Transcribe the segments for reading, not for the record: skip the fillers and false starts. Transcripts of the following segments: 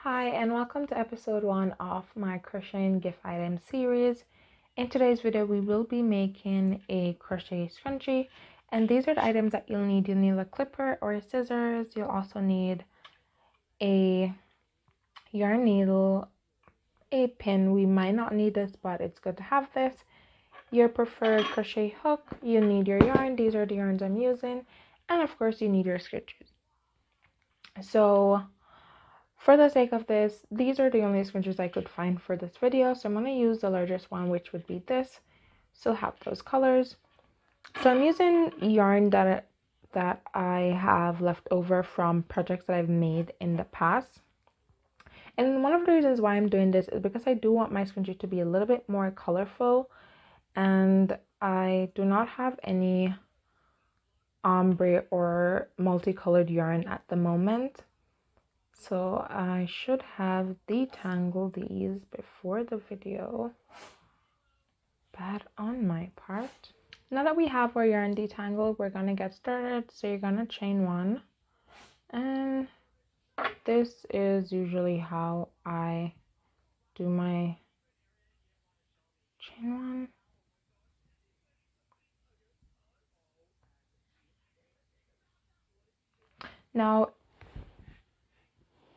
Hi and welcome to episode 1 of my crocheting gift item series. In today's video we will be making a crochet scrunchie, and these are the items that you'll need. You'll need a clipper or scissors. You'll also need a yarn needle, a pin. We might not need this, but it's good to have this. Your preferred crochet hook. You need your yarn. These are the yarns I'm using, and of course you need your scrunchies. So for the sake of this, these are the only scrunchies I could find for this video, so I'm going to use the largest one, which would be this. Still have those colors. So I'm using yarn that I have left over from projects that I've made in the past. And one of the reasons why I'm doing this is because I do want my scrunchie to be a little bit more colorful, and I do not have any ombre or multicolored yarn at the moment. So I should have detangled these before the video. Bad on my part. Now that we have our yarn detangled, we're gonna get started. So you're gonna chain one, and this is usually how I do my chain one. Now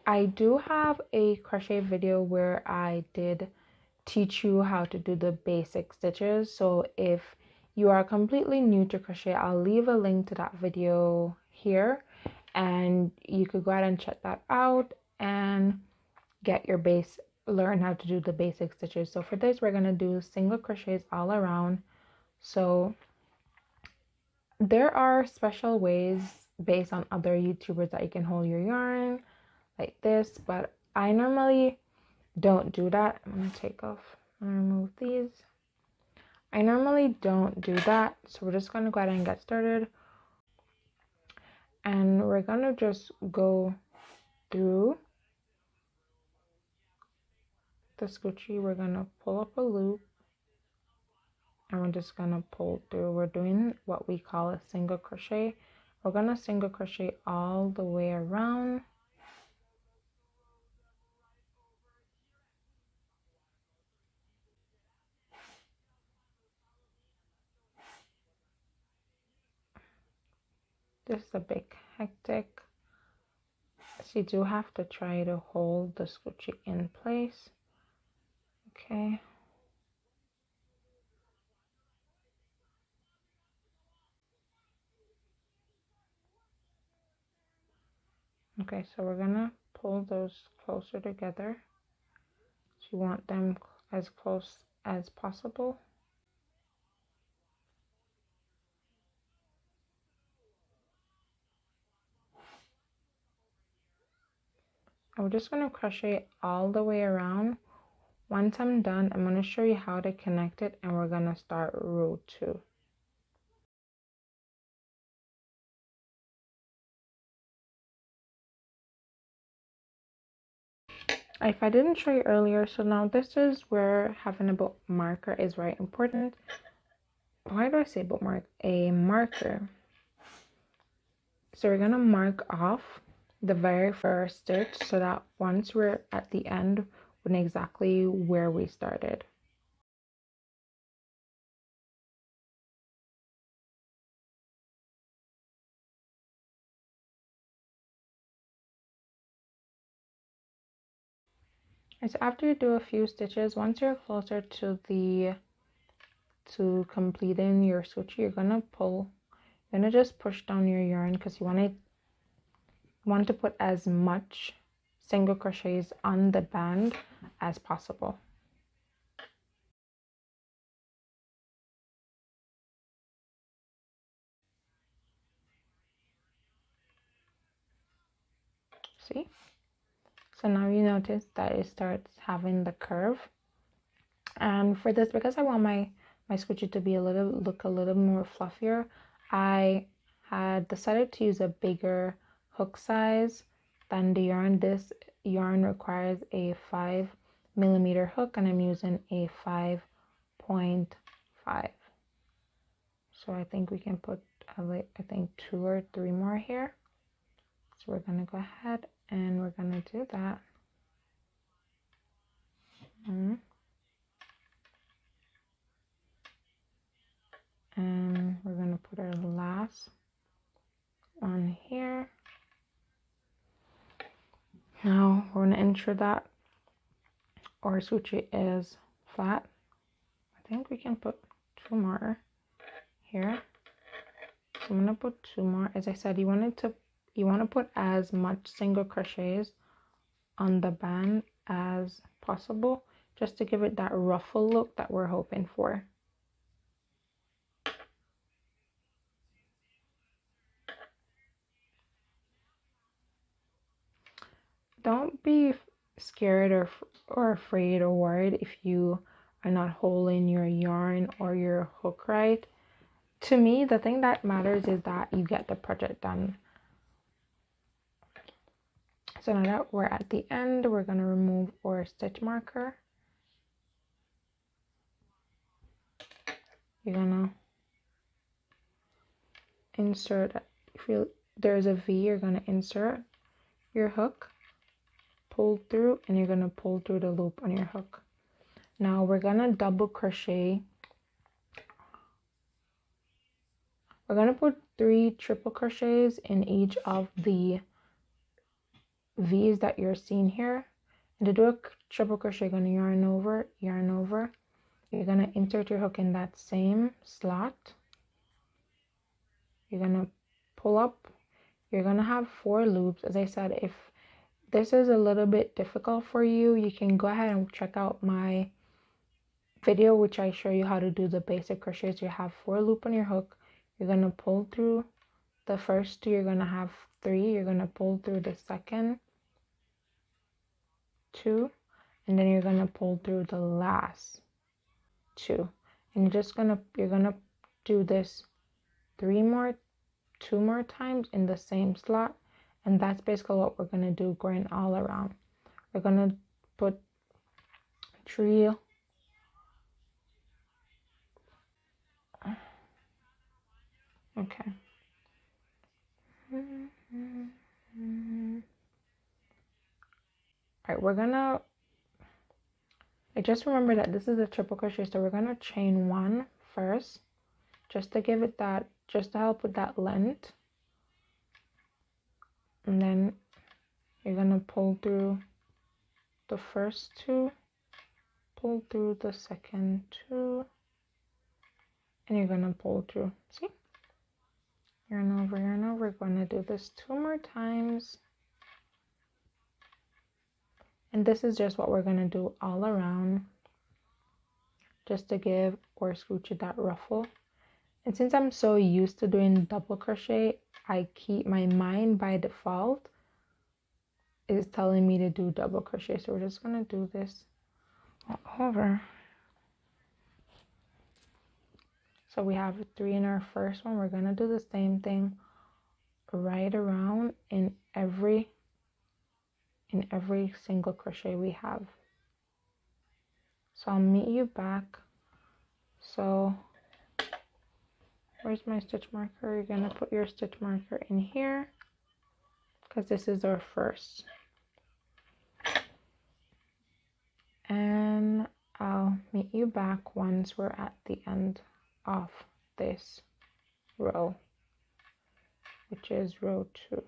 I do have a crochet video where I did teach you how to do the basic stitches. So if you are completely new to crochet, I'll leave a link to that video here, and you could go ahead and check that out and get your base, learn how to do the basic stitches. So for this, we're going to do single crochets all around. So there are special ways based on other YouTubers that you can hold your yarn like this, but I normally don't do that. I'm going to remove these. I normally don't do that, so we're just going to go ahead and get started. And we're going to just go through the scrunchie. We're going to pull up a loop, and we're just going to pull through. We're doing what we call a single crochet. We're going to single crochet all the way around. This is a bit hectic, so you do have to try to hold the scrunchie in place. Okay. Okay, so we're gonna pull those closer together. So you want them as close as possible. And we're just gonna crochet all the way around. Once I'm done, I'm gonna show you how to connect it, and we're gonna start row 2. If I didn't show you earlier, so now this is where having a book marker is very important. Why do I say bookmark? A marker. So we're gonna mark off the very first stitch so that once we're at the end, we know exactly where we started. And so after you do a few stitches, once you're closer to completing your scrunchie, you're gonna just push down your yarn, because you want to put as much single crochets on the band as possible. See? So now you notice that it starts having the curve. And for this, because I want my scrunchie to be look a little more fluffier, I had decided to use a bigger hook size than the yarn. This yarn requires a 5mm hook, and I'm using a 5.5. So I think we can put I think 2 or 3 more here. So we're gonna go ahead and we're gonna do that. And we're going to put our last one here. Now we're going to ensure that our scrunchie is flat. I think we can put 2 more here. So I'm going to put 2 more. As I said, you want to put as much single crochets on the band as possible, just to give it that ruffle look that we're hoping for. Don't be scared or afraid or worried if you are not holding your yarn or your hook right. To me, the thing that matters is that you get the project done. So now that we're at the end, we're going to remove our stitch marker. You're going to insert, if there's a V, you're going to insert your hook, pull through, and you're going to pull through the loop on your hook. Now we're going to double crochet. We're going to put 3 triple crochets in each of the V's that you're seeing here. And to do a triple crochet, you're going to yarn over. You're going to insert your hook in that same slot. You're going to pull up. You're going to have 4 loops. As I said, if this is a little bit difficult for you, you can go ahead and check out my video, which I show you how to do the basic crochets. You have 4 loops on your hook. You're going to pull through the first 2. You're going to have 3. You're going to pull through the second 2, and then you're going to pull through the last 2. And you're gonna do this 2 more times in the same slot. And that's basically what we're going to do going all around. We're going to put 3. Okay. Alright, we're gonna, I just remember that this is a triple crochet, so we're gonna chain 1 first, just to give it that, just to help with that length. And then you're gonna pull through the first 2, pull through the second 2, and you're gonna pull through. See? Yarn over, yarn over. We're gonna do this 2 more times. And this is just what we're gonna do all around, just to give our scrunchie that ruffle. And since I'm so used to doing double crochet, I keep my mind by default is telling me to do double crochet. So we're just gonna do this over. So we have 3 in our first one. We're gonna do the same thing right around in every single crochet we have. So I'll meet you back. So where's my stitch marker? You're gonna put your stitch marker in here because this is our first. And I'll meet you back once we're at the end of this row, which is row 2.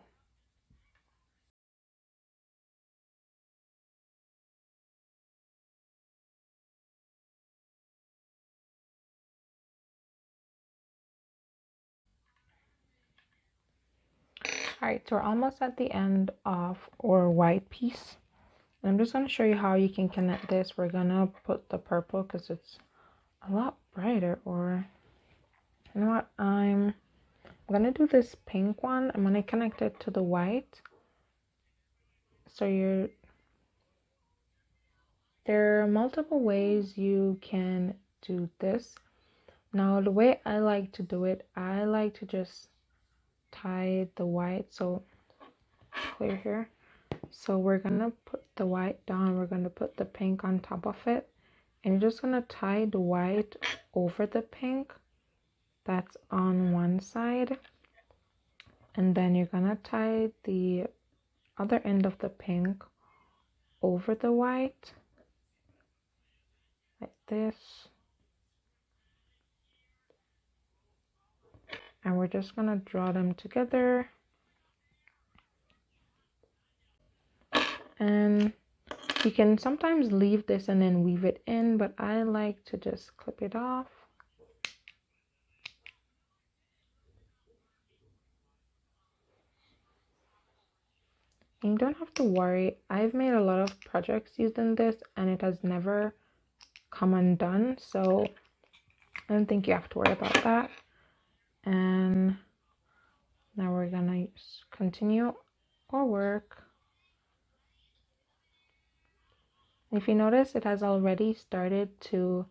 Alright, so we're almost at the end of our white piece. And I'm just going to show you how you can connect this. We're going to put the purple because it's a lot brighter. Or, you know what, I'm going to do this pink one. I'm going to connect it to the white. So there are multiple ways you can do this. Now, the way I like to do it, I like to just tie the white. So clear here. So we're gonna put the white down, we're gonna put the pink on top of it, and you're just gonna tie the white over the pink that's on one side, and then you're gonna tie the other end of the pink over the white, like this. And we're just gonna draw them together. And you can sometimes leave this and then weave it in, but I like to just clip it off. And you don't have to worry. I've made a lot of projects using this and it has never come undone, so I don't think you have to worry about that. And now we're gonna continue our work. If you notice, it has already started to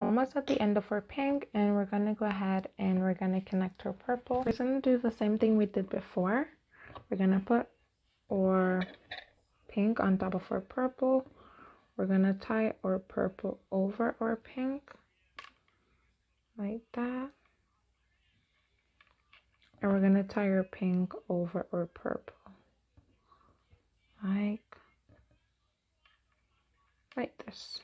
almost at the end of our pink, and we're gonna go ahead and we're gonna connect our purple. We're gonna do the same thing we did before. We're gonna put our pink on top of our purple. We're gonna tie our purple over our pink like that, and we're gonna tie our pink over our purple like this.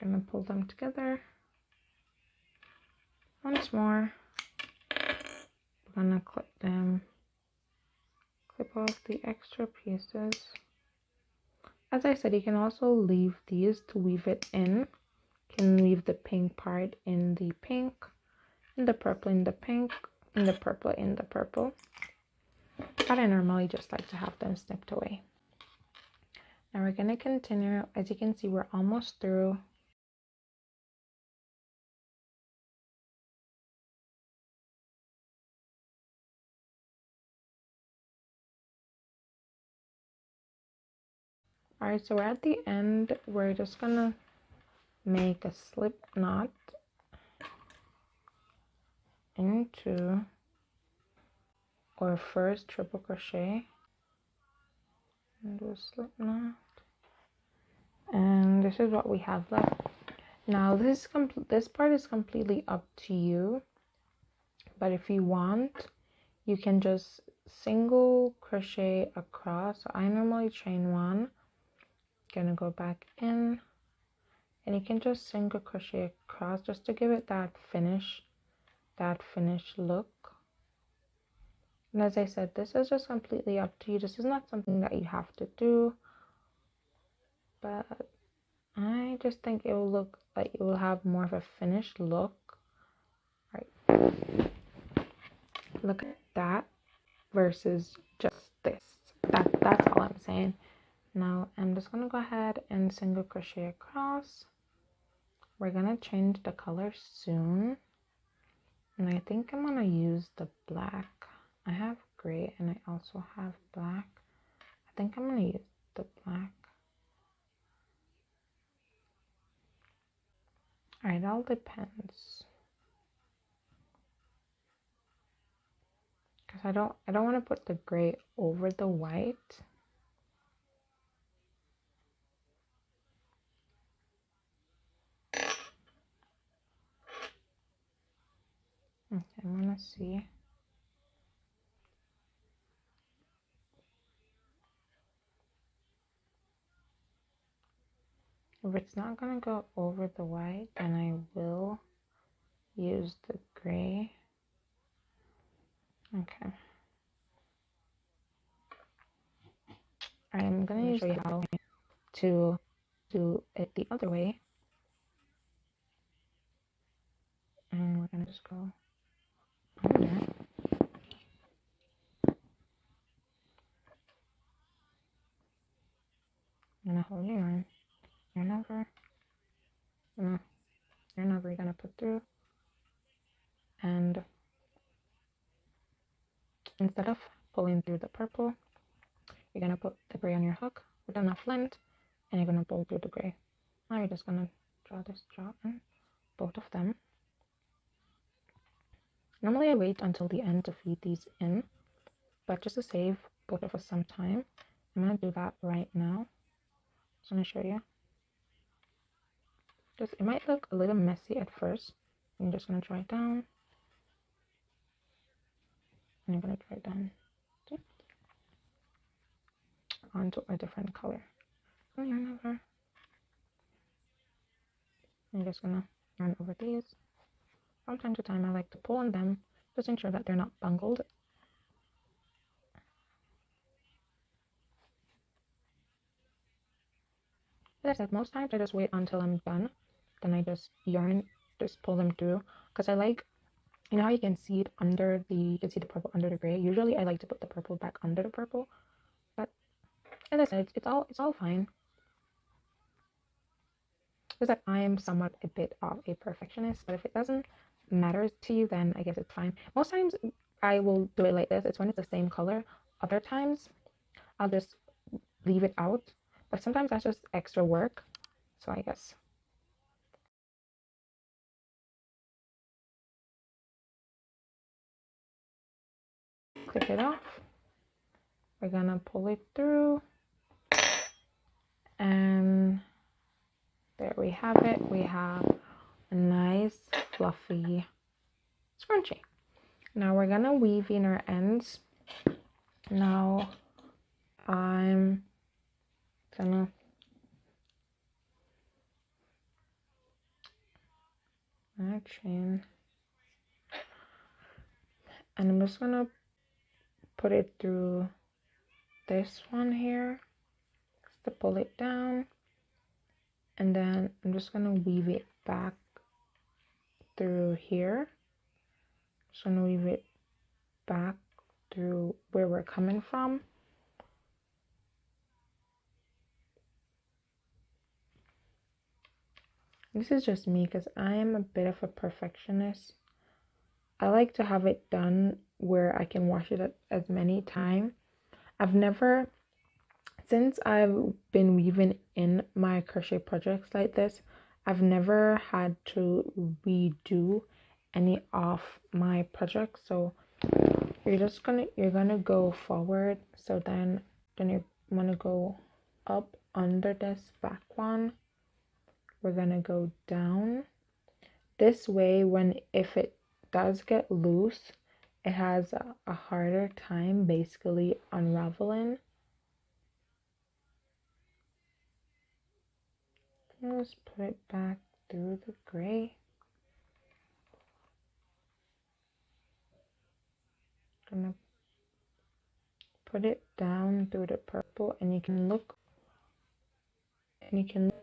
Gonna pull them together once more. We're gonna clip them, clip off the extra pieces. As I said, you can also leave these to weave it in. You can leave the pink part in the pink, in the purple in the pink, in the purple in the purple. But I normally just like to have them snipped away. Now we're gonna continue. As you can see, we're almost through. All right, so we're at the end. We're just gonna make a slip knot into our first triple crochet and do a slip knot. And this is what we have left. Now this part is completely up to you, but if you want, you can just single crochet across. So I normally chain one, gonna go back in, and you can just single crochet across just to give it that finished look. And as I said, this is just completely up to you. This is not something that you have to do, but I just think it will look like it will have more of a finished look. Right, look at that versus just this. That's all I'm saying. Now I'm just gonna go ahead and single crochet across. We're gonna change the color soon, and I think I'm gonna use the black. I have gray and I also have black. I think I'm gonna use the black. All right, it all depends, because I don't want to put the gray over the white. Okay, I'm gonna see. If it's not gonna go over the white, then I will use the gray. Okay. I'm gonna show you how to do it the other way. And we're gonna just go under. I'm gonna hold your yarn, yarn over, yarn over, you're gonna put through, and instead of pulling through the purple, you're going to put the gray on your hook with enough length, and you're going to pull through the gray. Now you're just going to draw in both of them. Normally I wait until the end to feed these in, but just to save both of us some time, I'm going to do that right now. Just going to show you. It might look a little messy at first. I'm just going to draw it down. And I'm going to draw it down. See? Onto a different color. And yarn over. I'm just going to yarn over these. From time to time I like to pull on them, just ensure that they're not bungled. As I said, most times I just wait until I'm done. Then I just pull them through. Because I like, you know how you can see it under you can see the purple under the gray. Usually I like to put the purple back under the purple. But as I said, it's all fine. Just that I am somewhat a bit of a perfectionist, but if it doesn't matter to you, then I guess it's fine. Most times I will do it like this. It's when it's the same color. Other times I'll just leave it out, but sometimes that's just extra work, so I guess. Clip it off. We're gonna pull it through, and there we have it. We have a nice fluffy scrunchie. Now we're gonna weave in our ends. Now I'm gonna chain, and I'm just gonna put it through this one here just to pull it down, and then I'm just gonna weave it back through here. Just gonna weave it back through where we're coming from. This is just me because I am a bit of a perfectionist. I like to have it done where I can wash it as many times. Since I've been weaving in my crochet projects like this, I've never had to redo any of my projects. So you're gonna go forward. So then you want to go up under this back one. We're gonna go down. This way, if it does get loose, it has a harder time basically unraveling. Just put it back through the gray. Gonna put it down through the purple, and you can look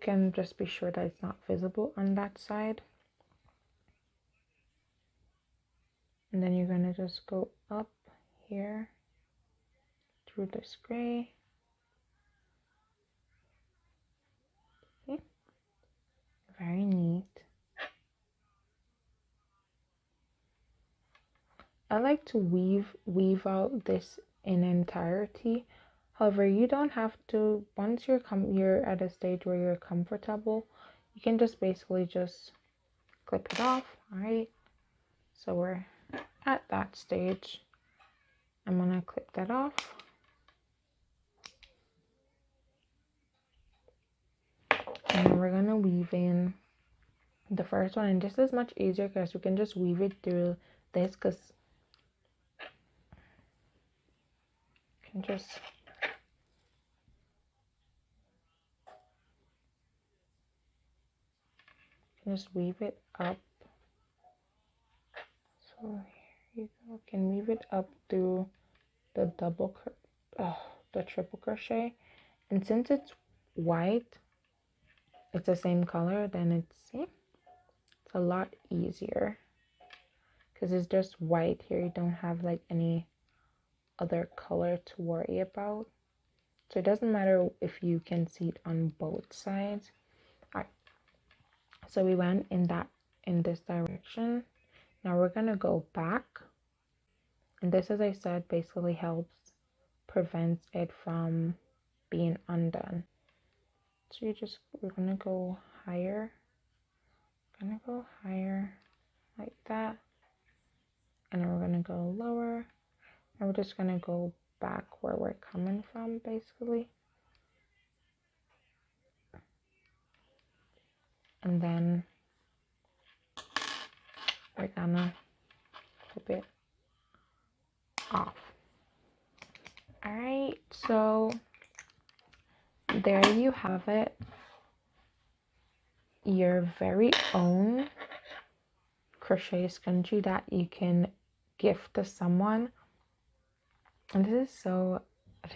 and just be sure that it's not visible on that side. And then you're gonna just go up here through this gray. See? Very neat. I like to weave out this in entirety. However, you don't have to. Once you're at a stage where you're comfortable, you can just basically just clip it off. All right. So we're at that stage. I'm gonna clip that off. And then we're gonna weave in the first one, and this is much easier because we can just weave it through this, because you can just weave it up. So here you go. You can weave it up through the the triple crochet, and since it's white, it's the same color, then it's a lot easier because it's just white here. You don't have like any other color to worry about, so it doesn't matter if you can see it on both sides. All right, so we went in this direction. Now we're gonna go back And this, as I said, basically helps prevents it from being undone. So we're gonna go higher, like that, and then we're gonna go lower, and we're just gonna go back where we're coming from, basically. And then we're gonna clip it off. All right, so there you have it, your very own crochet scrunchie that you can gift to someone. And this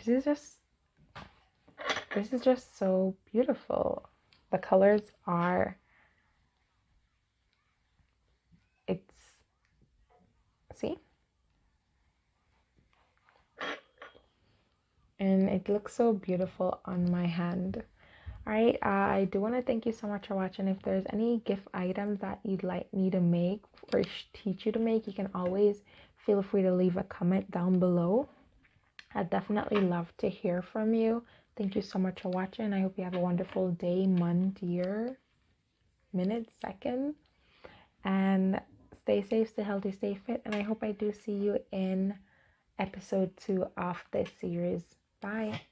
is just so beautiful. The colors are, see? And it looks so beautiful on my hand. All right, I do want to thank you so much for watching. If there's any gift items that you'd like me to make or teach you to make, you can always feel free to leave a comment down below. I'd definitely love to hear from you. Thank you so much for watching. I hope you have a wonderful day, month, year, minute, second. And stay safe, stay healthy, stay fit. And I hope I do see you in episode 2 of this series. Bye.